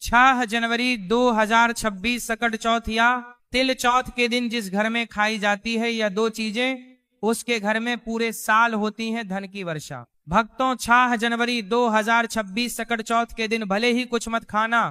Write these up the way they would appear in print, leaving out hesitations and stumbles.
6 जनवरी 2026 सकट चौथ या तिल चौथ के दिन जिस घर में खाई जाती है यह दो चीजें, उसके घर में पूरे साल होती है धन की वर्षा। भक्तों, 6 जनवरी 2026 सकट चौथ के दिन भले ही कुछ मत खाना,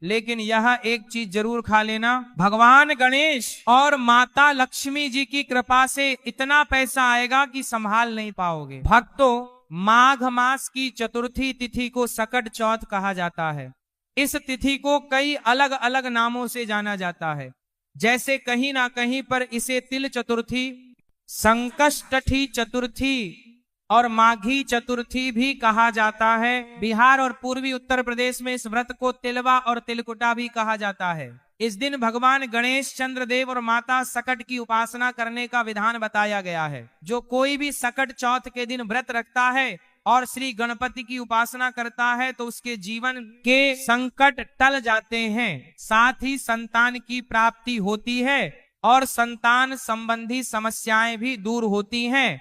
लेकिन यह एक चीज जरूर खा लेना। भगवान गणेश और माता लक्ष्मी जी की कृपा से इतना पैसा आएगा कि संभाल नहीं पाओगे। भक्तों, माघ मास की चतुर्थी तिथि को सकट चौथ कहा जाता है। इस तिथि को कई अलग अलग नामों से जाना जाता है, जैसे कहीं ना कहीं पर इसे तिल चतुर्थी, संकष्टी चतुर्थी और माघी चतुर्थी भी कहा जाता है। बिहार और पूर्वी उत्तर प्रदेश में इस व्रत को तिलवा और तिलकुटा भी कहा जाता है। इस दिन भगवान गणेश, चंद्रदेव और माता सकट की उपासना करने का विधान बताया गया है। जो कोई भी सकट चौथ के दिन व्रत रखता है और श्री गणपति की उपासना करता है तो उसके जीवन के संकट टल जाते हैं, साथ ही संतान की प्राप्ति होती है और संतान संबंधी समस्याएं भी दूर होती हैं।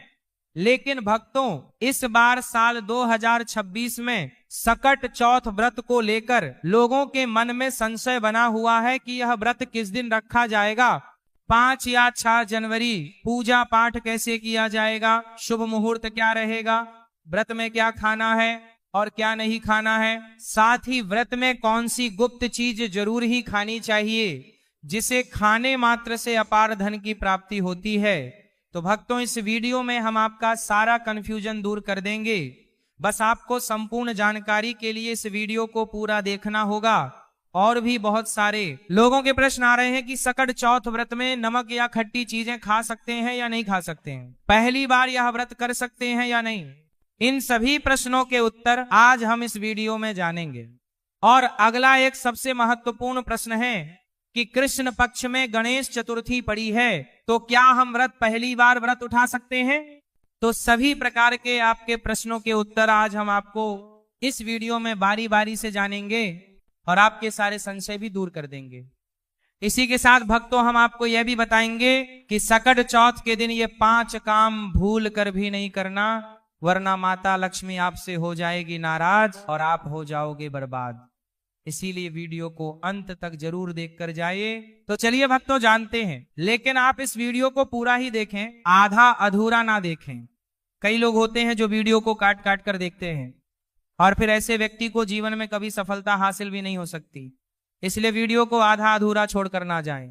लेकिन भक्तों, इस बार साल 2026 में सकट चौथ व्रत को लेकर लोगों के मन में संशय बना हुआ है कि यह व्रत किस दिन रखा जाएगा, 5 या 6 जनवरी, पूजा पाठ कैसे किया जाएगा, शुभ मुहूर्त क्या रहेगा, व्रत में क्या खाना है और क्या नहीं खाना है, साथ ही व्रत में कौन सी गुप्त चीज जरूर ही खानी चाहिए जिसे खाने मात्र से अपार धन की प्राप्ति होती है। तो भक्तों, इस वीडियो में हम आपका सारा कंफ्यूजन दूर कर देंगे। बस आपको संपूर्ण जानकारी के लिए इस वीडियो को पूरा देखना होगा। और भी बहुत सारे लोगों के प्रश्न आ रहे हैं कि सकट चौथ व्रत में नमक या खट्टी चीजें खा सकते हैं या नहीं खा सकते हैं, पहली बार यह व्रत कर सकते हैं या नहीं। इन सभी प्रश्नों के उत्तर आज हम इस वीडियो में जानेंगे। और अगला एक सबसे महत्वपूर्ण प्रश्न है कि कृष्ण पक्ष में गणेश चतुर्थी पड़ी है तो क्या हम पहली बार व्रत उठा सकते हैं। तो सभी प्रकार के आपके प्रश्नों के उत्तर आज हम आपको इस वीडियो में बारी बारी से जानेंगे और आपके सारे संशय भी दूर कर देंगे। इसी के साथ भक्तों, हम आपको यह भी बताएंगे कि सकट चौथ के दिन ये 5 काम भूल कर भी नहीं करना, वरना माता लक्ष्मी आपसे हो जाएगी नाराज और आप हो जाओगे बर्बाद। इसीलिए वीडियो को अंत तक जरूर देखकर जाइए। तो चलिए भक्तों, जानते हैं, लेकिन आप इस वीडियो को पूरा ही देखें, आधा अधूरा ना देखें। कई लोग होते हैं जो वीडियो को काट काट कर देखते हैं और फिर ऐसे व्यक्ति को जीवन में कभी सफलता हासिल भी नहीं हो सकती। इसलिए वीडियो को आधा अधूरा छोड़कर ना जाएं।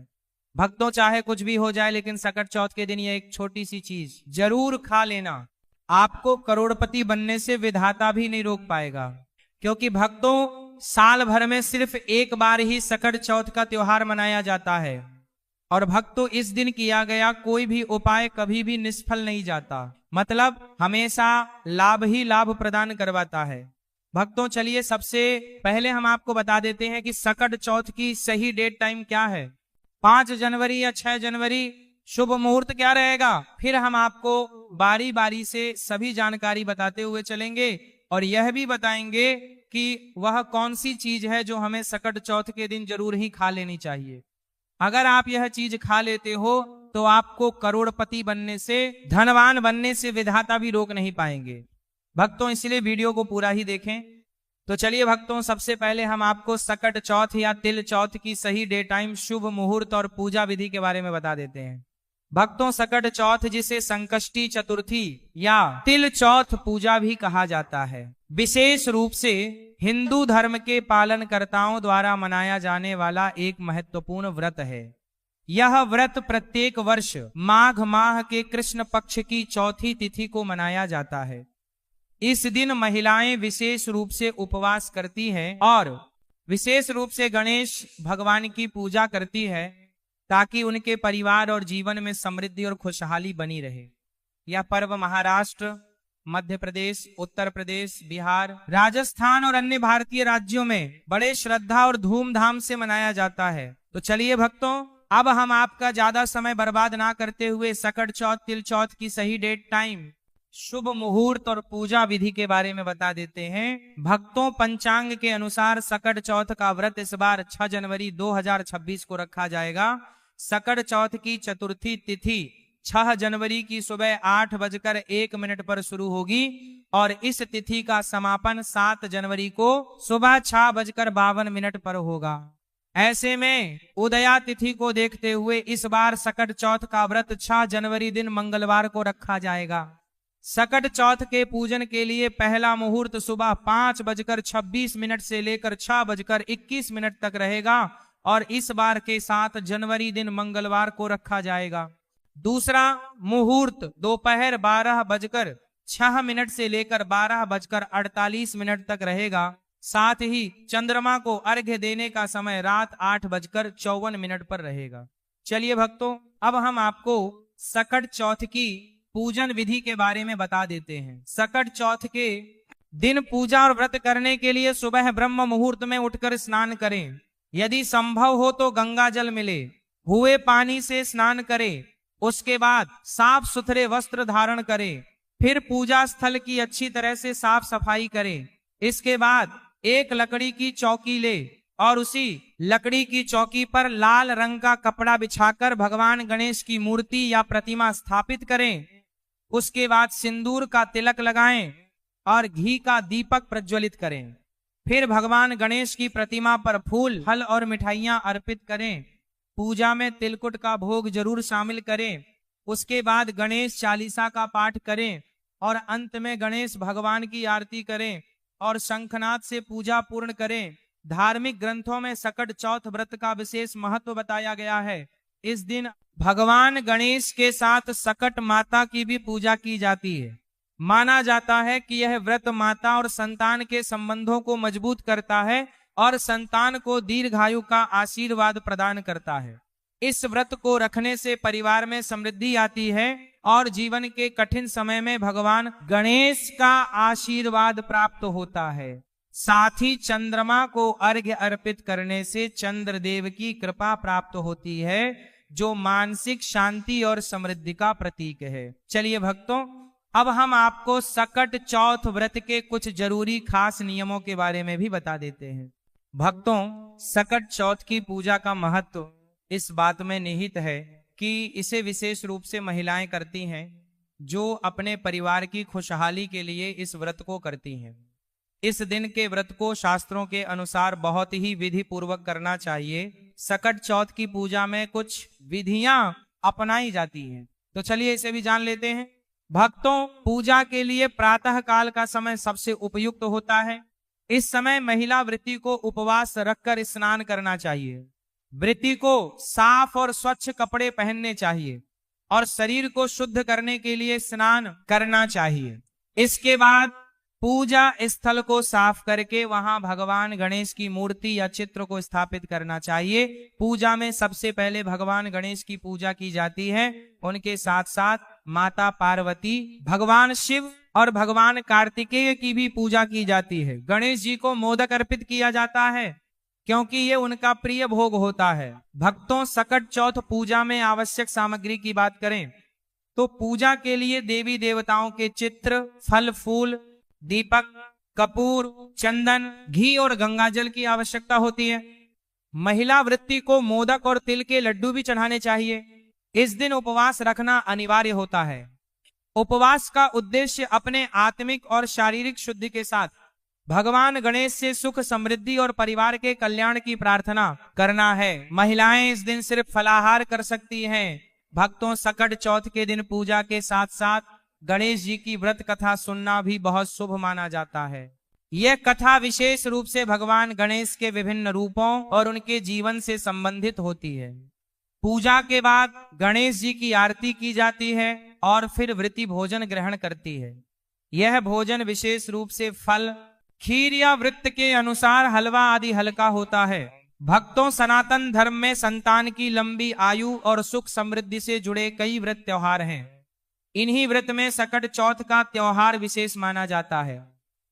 भक्तों, चाहे कुछ भी हो जाए, लेकिन सकट चौथ के दिन ये एक छोटी सी चीज जरूर खा लेना। आपको करोड़पति बनने से विधाता भी नहीं रोक पाएगा, क्योंकि भक्तों, साल भर में सिर्फ एक बार ही सकट चौथ का त्योहार मनाया जाता है और भक्तों, इस दिन किया गया कोई भी उपाय कभी भी निष्फल नहीं जाता, मतलब हमेशा लाभ ही लाभ प्रदान करवाता है। भक्तों, चलिए सबसे पहले हम आपको बता देते हैं कि सकट चौथ की सही डेट टाइम क्या है। 5 जनवरी या 6 जनवरी, शुभ मुहूर्त क्या रहेगा, फिर हम आपको बारी बारी से सभी जानकारी बताते हुए चलेंगे और यह भी बताएंगे कि वह कौन सी चीज है जो हमें सकट चौथ के दिन जरूर ही खा लेनी चाहिए। अगर आप यह चीज खा लेते हो तो आपको करोड़पति बनने से, धनवान बनने से विधाता भी रोक नहीं पाएंगे। भक्तों, इसलिए वीडियो को पूरा ही देखें। तो चलिए भक्तों, सबसे पहले हम आपको सकट चौथ या तिल चौथ की सही डे टाइम, शुभ मुहूर्त और पूजा विधि के बारे में बता देते हैं। भक्तों, सकट चौथ जिसे संकष्टी चतुर्थी या तिल चौथ पूजा भी कहा जाता है, विशेष रूप से हिंदू धर्म के पालनकर्ताओं द्वारा मनाया जाने वाला एक महत्वपूर्ण व्रत है। यह व्रत प्रत्येक वर्ष माघ माह के कृष्ण पक्ष की चौथी तिथि को मनाया जाता है। इस दिन महिलाएं विशेष रूप से उपवास करती हैं और विशेष रूप से गणेश भगवान की पूजा करती है ताकि उनके परिवार और जीवन में समृद्धि और खुशहाली बनी रहे। यह पर्व महाराष्ट्र, मध्य प्रदेश, उत्तर प्रदेश, बिहार, राजस्थान और अन्य भारतीय राज्यों में बड़े श्रद्धा और धूमधाम से मनाया जाता है। तो चलिए भक्तों, अब हम आपका ज्यादा समय बर्बाद ना करते हुए सकट चौथ, तिल चौथ की सही डेट टाइम, शुभ मुहूर्त और पूजा विधि के बारे में बता देते हैं। भक्तों, पंचांग के अनुसार सकट चौथ का व्रत इस बार 6 जनवरी 2026 को रखा जाएगा। सकट चौथ की चतुर्थी तिथि 6 जनवरी की सुबह 8:01 पर शुरू होगी और इस तिथि का समापन 7 जनवरी को सुबह 6:52 पर होगा। ऐसे में उदया तिथि को देखते हुए इस बार सकट चौथ का व्रत 6 जनवरी दिन मंगलवार को रखा जाएगा। सकट चौथ के पूजन के लिए पहला मुहूर्त सुबह 5:26 से लेकर 6:21 तक रहेगा और इस बार के 7 जनवरी दिन मंगलवार को रखा जाएगा। दूसरा मुहूर्त दोपहर 12:06 से लेकर 12:48 तक रहेगा। साथ ही चंद्रमा को अर्घ्य देने का समय रात 8:54 पर रहेगा। चलिए भक्तों, अब हम आपको सकट चौथ की पूजन विधि के बारे में बता देते हैं। सकट चौथ के दिन पूजा और व्रत करने के लिए सुबह ब्रह्म मुहूर्त में उठकर स्नान करें। यदि संभव हो तो गंगा जल मिले हुए पानी से स्नान करें। उसके बाद साफ सुथरे वस्त्र धारण करें। फिर पूजा स्थल की अच्छी तरह से साफ सफाई करें। इसके बाद एक लकड़ी की चौकी ले और उसी लकड़ी की चौकी पर लाल रंग का कपड़ा बिछाकर भगवान गणेश की मूर्ति या प्रतिमा स्थापित करें। उसके बाद सिंदूर का तिलक लगाएं और घी का दीपक प्रज्वलित करें। फिर भगवान गणेश की प्रतिमा पर फूल, फल और मिठाइयां अर्पित करें। पूजा में तिलकुट का भोग जरूर शामिल करें। उसके बाद गणेश चालीसा का पाठ करें और अंत में गणेश भगवान की आरती करें और शंखनाद से पूजा पूर्ण करें। धार्मिक ग्रंथों में सकट चौथ व्रत का विशेष महत्व बताया गया है। इस दिन भगवान गणेश के साथ सकट माता की भी पूजा की जाती है। माना जाता है कि यह व्रत माता और संतान के संबंधों को मजबूत करता है और संतान को दीर्घायु का आशीर्वाद प्रदान करता है। इस व्रत को रखने से परिवार में समृद्धि आती है और जीवन के कठिन समय में भगवान गणेश का आशीर्वाद प्राप्त होता है। साथ ही चंद्रमा को अर्घ्य अर्पित करने से चंद्रदेव की कृपा प्राप्त होती है, जो मानसिक शांति और समृद्धि का प्रतीक है। चलिए भक्तों, अब हम आपको सकट चौथ व्रत के कुछ जरूरी खास नियमों के बारे में भी बता देते हैं। भक्तों, सकट चौथ की पूजा का महत्व इस बात में निहित है कि इसे विशेष रूप से महिलाएं करती हैं, जो अपने परिवार की खुशहाली के लिए इस व्रत को करती हैं। इस दिन के व्रत को शास्त्रों के अनुसार बहुत ही विधि पूर्वक करना चाहिए। सकट चौथ की पूजा में कुछ विधियां अपनाई जाती हैं, तो चलिए इसे भी जान लेते हैं। भक्तों, पूजा के लिए प्रातः काल का समय सबसे उपयुक्त होता है। इस समय महिला व्रती को उपवास रखकर स्नान करना चाहिए। व्रती को साफ और स्वच्छ कपड़े पहनने चाहिए और शरीर को शुद्ध करने के लिए स्नान करना चाहिए। इसके बाद पूजा स्थल को साफ करके वहां भगवान गणेश की मूर्ति या चित्र को स्थापित करना चाहिए। पूजा में सबसे पहले भगवान गणेश की पूजा की जाती है। उनके साथ साथ माता पार्वती, भगवान शिव और भगवान कार्तिकेय की भी पूजा की जाती है। गणेश जी को मोदक अर्पित किया जाता है क्योंकि ये उनका प्रिय भोग होता है। भक्तों, सकट चौथ पूजा में आवश्यक सामग्री की बात करें तो पूजा के लिए देवी देवताओं के चित्र, फल फूल, दीपक, कपूर, चंदन, घी और गंगाजल की आवश्यकता होती है। महिला वृत्ति को मोदक और तिल के लड्डू भी चढ़ाने चाहिए। इस दिन उपवास रखना अनिवार्य होता है। उपवास का उद्देश्य अपने आत्मिक और शारीरिक शुद्धि के साथ भगवान गणेश से सुख, समृद्धि और परिवार के कल्याण की प्रार्थना करना है। महिलाएं इस दिन सिर्फ फलाहार कर सकती हैं। भक्तों, सकट चौथ के दिन पूजा के साथ साथ गणेश जी की व्रत कथा सुनना भी बहुत शुभ माना जाता है। यह कथा विशेष रूप से भगवान गणेश के विभिन्न रूपों और उनके जीवन से संबंधित होती है। पूजा के बाद गणेश जी की आरती की जाती है और फिर व्रती भोजन ग्रहण करती है। यह भोजन विशेष रूप से फल, खीर या व्रत के अनुसार हलवा आदि हल्का होता है। भक्तों, सनातन धर्म में संतान की लंबी आयु और सुख समृद्धि से जुड़े कई व्रत त्योहार हैं। इन्हीं व्रत में सकट चौथ का त्योहार विशेष माना जाता है।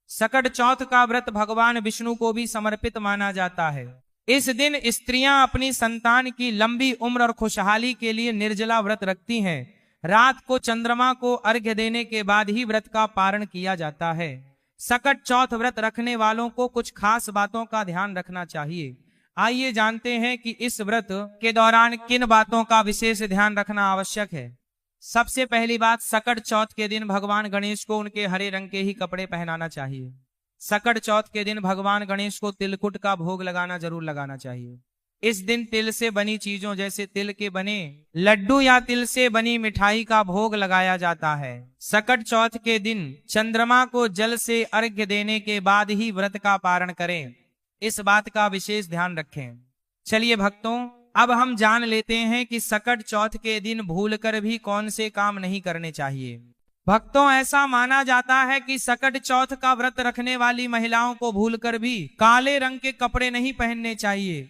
सकट चौथ का व्रत भगवान विष्णु को भी समर्पित माना जाता है। इस दिन स्त्रियां अपनी संतान की लंबी उम्र और खुशहाली के लिए निर्जला व्रत रखती हैं। रात को चंद्रमा को अर्घ्य देने के बाद ही व्रत का पारण किया जाता है। सकट चौथ व्रत रखने वालों को कुछ खास बातों का ध्यान रखना चाहिए। आइए जानते हैं कि इस व्रत के दौरान किन बातों का विशेष ध्यान रखना आवश्यक है। सबसे पहली बात, सकट चौथ के दिन भगवान गणेश को उनके हरे रंग के ही कपड़े पहनाना चाहिए। सकट चौथ के दिन भगवान गणेश को तिलकुट का भोग जरूर लगाना चाहिए। इस दिन तिल से बनी चीजों जैसे तिल के बने लड्डू या तिल से बनी मिठाई का भोग लगाया जाता है। सकट चौथ के दिन चंद्रमा को जल से अर्घ्य देने के बाद ही व्रत का पारण करें, इस बात का विशेष ध्यान रखें। चलिए भक्तों, अब हम जान लेते हैं कि सकट चौथ के दिन भूलकर भी कौन से काम नहीं करने चाहिए। भक्तों, ऐसा माना जाता है कि सकट चौथ का व्रत रखने वाली महिलाओं को भूलकर भी काले रंग के कपड़े नहीं पहनने चाहिए,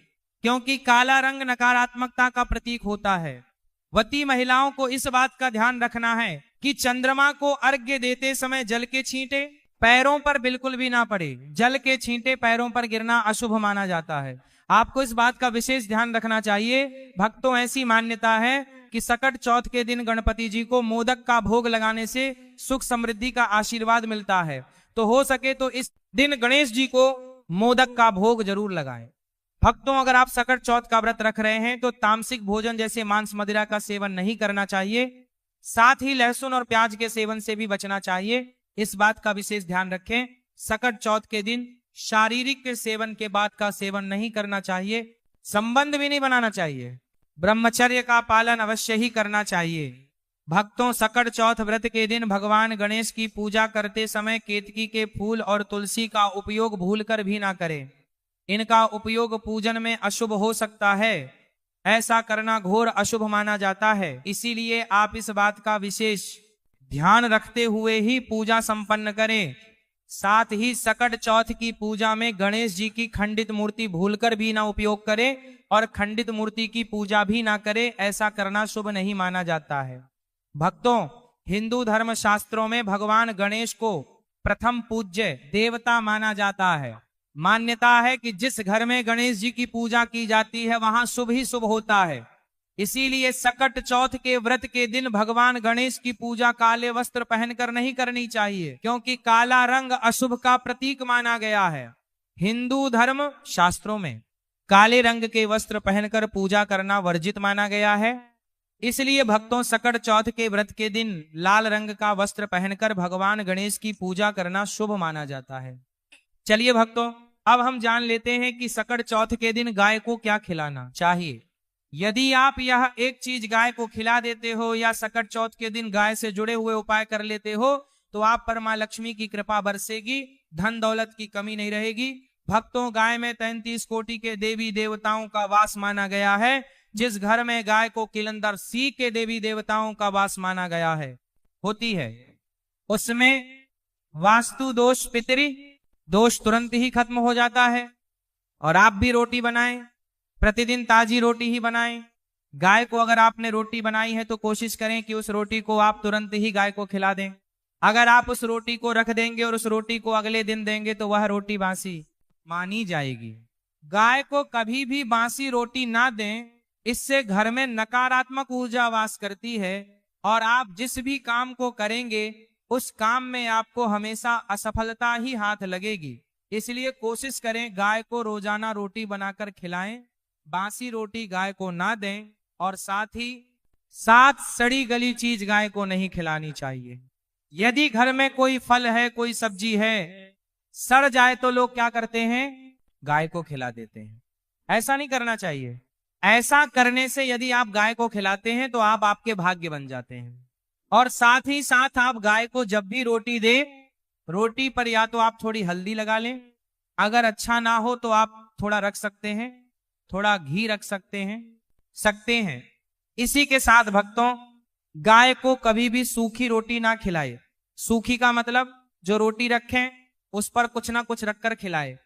क्योंकि काला रंग नकारात्मकता का प्रतीक होता है। वती महिलाओं को इस बात का ध्यान रखना है कि चंद्रमा को अर्घ्य देते समय जल के छींटे पैरों पर बिल्कुल भी ना पड़े। जल के छींटे पैरों पर गिरना अशुभ माना जाता है। आपको इस बात का विशेष ध्यान रखना चाहिए। भक्तों, ऐसी मान्यता है कि सकट चौथ के दिन गणपति जी को मोदक का भोग लगाने से सुख समृद्धि का आशीर्वाद मिलता है। तो हो सके तो इस दिन गणेश जी को मोदक का भोग जरूर लगाएं। भक्तों, अगर आप सकट चौथ का व्रत रख रहे हैं तो तामसिक भोजन जैसे मांस मदिरा का सेवन नहीं करना चाहिए। साथ ही लहसुन और प्याज के सेवन से भी बचना चाहिए, इस बात का विशेष ध्यान रखें। सकट चौथ के दिन शारीरिक सेवन के बाद का सेवन नहीं करना चाहिए, संबंध भी नहीं बनाना चाहिए, ब्रह्मचर्य का पालन अवश्य ही करना चाहिए। भक्तों, सकट चौथ व्रत के दिन भगवान गणेश की पूजा करते समय केतकी के फूल और तुलसी का उपयोग भूलकर भी ना करें। इनका उपयोग पूजन में अशुभ हो सकता है, ऐसा करना घोर अशुभ माना जाता है। इसीलिए आप इस बात का विशेष ध्यान रखते हुए ही पूजा संपन्न करें। साथ ही सकट चौथ की पूजा में गणेश जी की खंडित मूर्ति भूलकर भी ना उपयोग करें और खंडित मूर्ति की पूजा भी ना करें, ऐसा करना शुभ नहीं माना जाता है। भक्तों, हिंदू धर्म शास्त्रों में भगवान गणेश को प्रथम पूज्य देवता माना जाता है। मान्यता है कि जिस घर में गणेश जी की पूजा की जाती है वहां शुभ ही शुभ होता है। इसीलिए सकट चौथ के व्रत के दिन भगवान गणेश की पूजा काले वस्त्र पहनकर नहीं करनी चाहिए, क्योंकि काला रंग अशुभ का प्रतीक माना गया है। हिंदू धर्म शास्त्रों में काले रंग के वस्त्र पहनकर पूजा करना वर्जित माना गया है। इसलिए भक्तों, सकट चौथ के व्रत के दिन लाल रंग का वस्त्र पहनकर भगवान गणेश की पूजा करना शुभ माना जाता है। चलिए भक्तों, अब हम जान लेते हैं कि सकट चौथ के दिन गाय को क्या खिलाना चाहिए। यदि आप यह एक चीज गाय को खिला देते हो या सकट चौथ के दिन गाय से जुड़े हुए उपाय कर लेते हो तो आप पर मां लक्ष्मी की कृपा बरसेगी, धन दौलत की कमी नहीं रहेगी। भक्तों, गाय में 33 कोटि के देवी देवताओं का वास माना गया है। जिस घर में गाय को किलंदर सी के देवी देवताओं का वास माना गया है होती है, उसमें वास्तु दोष पितरी दोष तुरंत ही खत्म हो जाता है। और आप भी रोटी बनाएं, प्रतिदिन ताजी रोटी ही बनाएं। गाय को अगर आपने रोटी बनाई है तो कोशिश करें कि उस रोटी को आप तुरंत ही गाय को खिला दें। अगर आप उस रोटी को रख देंगे और उस रोटी को अगले दिन देंगे तो वह रोटी बासी मानी जाएगी। गाय को कभी भी बासी रोटी ना दें, इससे घर में नकारात्मक ऊर्जा वास करती है और आप जिस भी काम को करेंगे उस काम में आपको हमेशा असफलता ही हाथ लगेगी। इसलिए कोशिश करें गाय को रोजाना रोटी बनाकर खिलाएं, बासी रोटी गाय को ना दें और साथ ही साथ सड़ी गली चीज गाय को नहीं खिलानी चाहिए। यदि घर में कोई फल है, कोई सब्जी है, सड़ जाए तो लोग क्या करते हैं, गाय को खिला देते हैं। ऐसा नहीं करना चाहिए। ऐसा करने से यदि आप गाय को खिलाते हैं तो आप आपके भाग्य बन जाते हैं। और साथ ही साथ आप गाय को जब भी रोटी दे, रोटी पर या तो आप थोड़ी हल्दी लगा लें, अगर अच्छा ना हो तो आप थोड़ा रख सकते हैं, थोड़ा घी रख सकते हैं। इसी के साथ भक्तों, गाय को कभी भी सूखी रोटी ना खिलाए। सूखी का मतलब जो रोटी रखें उस पर कुछ ना कुछ रखकर खिलाए।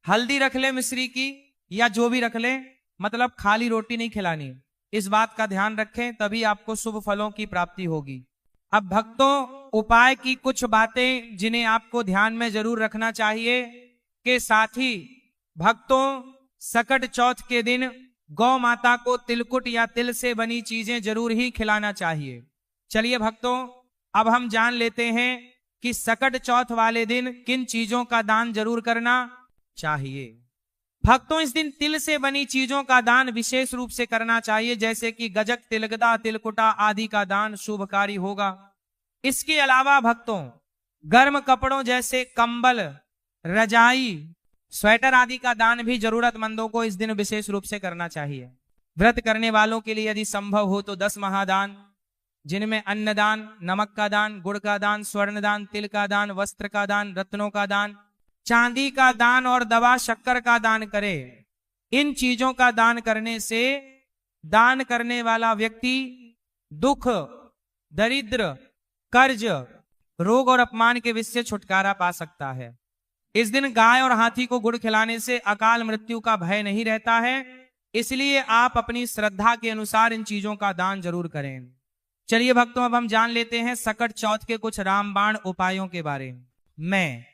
हल्दी रख ले मिश्री की या जो भी रख ले, मतलब खाली रोटी नहीं खिलानी। इस बात का ध्यान रखें, तभी आपको शुभ फलों की प्राप्ति होगी। अब भक्तों, उपाय की कुछ बातें जिन्हें आपको ध्यान में जरूर रखना चाहिए के साथ ही भक्तों, सकट चौथ के दिन गौ माता को तिलकुट या तिल से बनी चीजें जरूर ही खिलाना चाहिए। चलिए भक्तों, अब हम जान लेते हैं कि सकट चौथ वाले दिन किन चीजों का दान जरूर करना चाहिए। भक्तों, इस दिन तिल से बनी चीजों का दान विशेष रूप से करना चाहिए, जैसे कि गजक, तिलगदा, तिलकुटा आदि का दान शुभकारी होगा। इसके अलावा भक्तों, गर्म कपड़ों जैसे कंबल, रजाई, स्वेटर आदि का दान भी जरूरतमंदों को इस दिन विशेष रूप से करना चाहिए। व्रत करने वालों के लिए यदि संभव हो तो 10 महादान, जिनमें अन्नदान, नमक का दान, गुड़ का दान, स्वर्ण दान, तिल का दान, वस्त्र का दान, रत्नों का दान, चांदी का दान और दवा शक्कर का दान करे। इन चीजों का दान करने से दान करने वाला व्यक्ति दुख, दरिद्र, कर्ज, रोग और अपमान के विष से छुटकारा पा सकता है। इस दिन गाय और हाथी को गुड़ खिलाने से अकाल मृत्यु का भय नहीं रहता है, इसलिए आप अपनी श्रद्धा के अनुसार इन चीजों का दान जरूर करें। चलिए भक्तों, अब हम जान लेते हैं सकट चौथ के कुछ रामबाण उपायों के बारे में।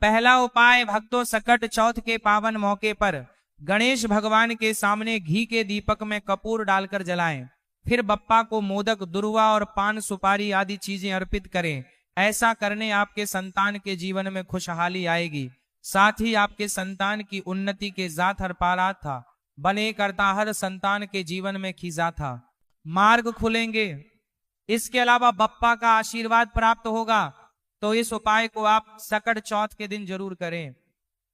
पहला उपाय भक्तों, सकट चौथ के पावन मौके पर गणेश भगवान के सामने घी के दीपक में कपूर डालकर जलाएं, फिर बप्पा को मोदक, दुर्वा और पान सुपारी आदि चीजें अर्पित करें। ऐसा करने आपके संतान के जीवन में खुशहाली आएगी, साथ ही आपके संतान की उन्नति के जात हर पारा था, बने करता हर संतान के जीवन में खींचा था, मार्ग खुलेंगे। इसके अलावा बप्पा का आशीर्वाद प्राप्त होगा, तो इस उपाय को आप सकट चौथ के दिन जरूर करें।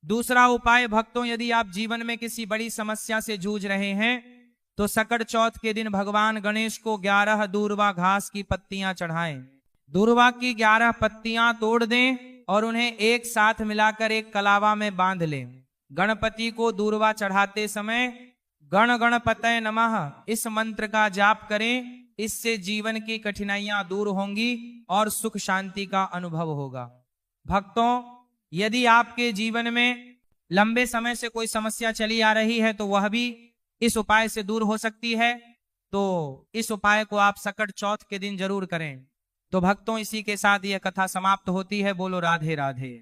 दूसरा उपाय भक्तों, यदि आप जीवन में किसी बड़ी समस्या से जूझ रहे हैं तो सकट चौथ के दिन भगवान गणेश को 11 दूर्वा घास की पत्तियां चढ़ाएं। दूर्वा की 11 पत्तियां तोड़ दें और उन्हें एक साथ मिलाकर एक कलावा में बांध लें। गणपति को दूर्वा चढ़ाते समय गण गणपतये नमः इस मंत्र का जाप करें। इससे जीवन की कठिनाइयां दूर होंगी और सुख शांति का अनुभव होगा। भक्तों, यदि आपके जीवन में लंबे समय से कोई समस्या चली आ रही है तो वह भी इस उपाय से दूर हो सकती है, तो इस उपाय को आप सकट चौथ के दिन जरूर करें। तो भक्तों, इसी के साथ यह कथा समाप्त होती है। बोलो राधे राधे।